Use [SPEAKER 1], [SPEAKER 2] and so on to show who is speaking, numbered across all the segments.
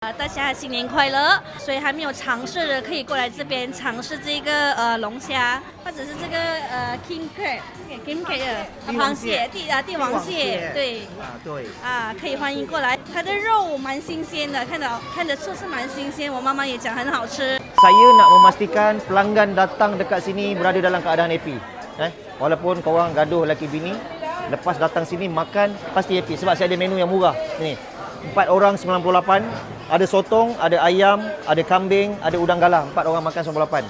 [SPEAKER 1] 大家新年快乐！所以还没有尝试的可以过来这边尝试这个龙虾，或者是这个king crab、king crab 螃蟹、帝王蟹，对
[SPEAKER 2] 对
[SPEAKER 1] 可以欢迎过来。它的肉蛮新鲜的，看得出是蛮新鲜。我妈妈也讲很好吃。
[SPEAKER 2] Saya nak memastikan pelanggan datang dekat sini berada dalam keadaan happy. Walaupun korang gaduh laki bini, lepas datang sini makan pasti happy sebab saya ada menu yang murah. Ni. 4 orang 98, ada sotong, ada ayam, ada kambing, ada udang galah. 4 orang makan 98.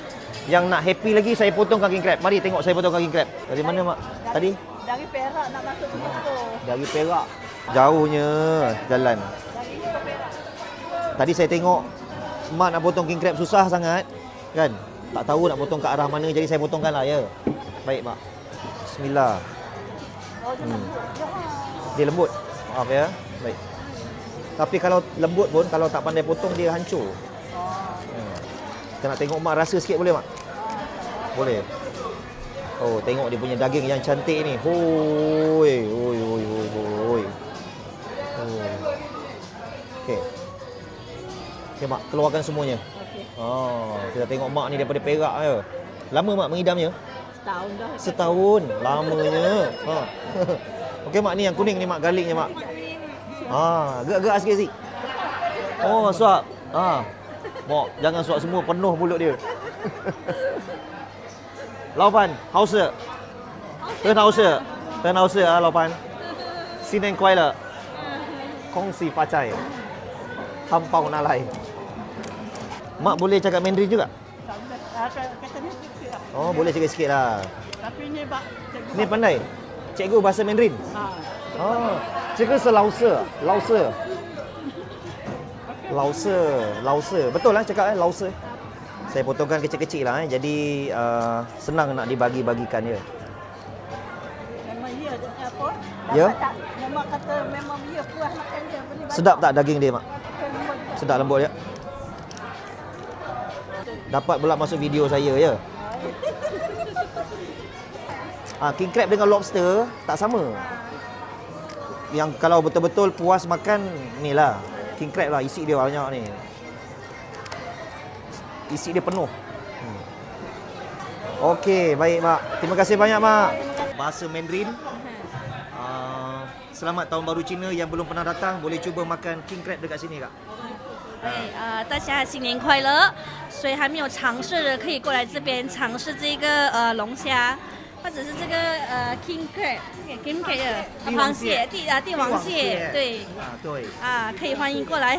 [SPEAKER 2] Yang nak happy lagi saya potong king crab. Mari tengok saya potong king crab. Dari mana mak? Tadi?
[SPEAKER 3] Dari Perak nak masuk ke Johor.
[SPEAKER 2] Dari Perak. Jauhnya jalan.
[SPEAKER 3] Dari Perak.
[SPEAKER 2] Tadi saya tengok mak nak potong king crab susah sangat kan. Tak tahu nak potong ke arah mana jadi saya potongkanlah ya. Baik mak. Bismillah.
[SPEAKER 3] Oh, dia lembut.
[SPEAKER 2] Dia lembut. Maaf ya. Baik. Tapi kalau lembut pun kalau tak pandai potong dia hancur. Kita nak tengok mak rasa sikit boleh mak? Boleh. Oh, tengok dia punya daging yang cantik ni. Hoi, hoi, hoi, hoi, hoi. Oh. Okey. Okey mak, keluarkan semuanya.
[SPEAKER 3] Okey.
[SPEAKER 2] Oh, kita tengok mak ni daripada Perak je. Lama mak mengidamnya?
[SPEAKER 3] Setahun dah.
[SPEAKER 2] Setahun. Lamanya. Okey mak, ni yang kuning ni mak, garliknya mak. Gerak-gerak sikit. Oh, suap. Mak, jangan suap semua, penuh mulut dia. 老板，好吃，很好吃，很好吃啊，老板。新年快乐，恭喜发财，hampau nalai. Mak boleh cakap Mandarin juga?
[SPEAKER 3] Katanya sikit lah.
[SPEAKER 2] Oh, boleh cakap sikit lah.
[SPEAKER 3] Tapi ni bak cikgu.
[SPEAKER 2] Ni pandai? Cikgu bahasa Mandarin? Oh, 这个是老师，老师，老师，老师， betul lah cakap老师. Saya potongkan kecil-kecil lah jadi senang nak dibagi-bagikan ya.
[SPEAKER 3] Memang dia apa?
[SPEAKER 2] Ya.
[SPEAKER 3] Memang kata memang dia puas makan dia.
[SPEAKER 2] Sedap tak daging dia mak? Sedap lembut ya. Dapat pula masuk video saya ya. King crab dengan lobster tak sama. Yang kalau betul-betul puas makan ni lah king crab lah, isi dia banyak ni. Isi dia penuh. Okey, baik mak. Terima kasih banyak mak. Bahasa Mandarin. Selamat tahun baru Cina yang belum pernah datang boleh cuba makan king crab dekat sini kak.
[SPEAKER 1] 大家新年快乐！所以还没有尝试的可以过来这边尝试这个龙虾，或者是这个king crab、king crab 螃蟹、帝王蟹，对
[SPEAKER 2] 对
[SPEAKER 1] 可以欢迎过来。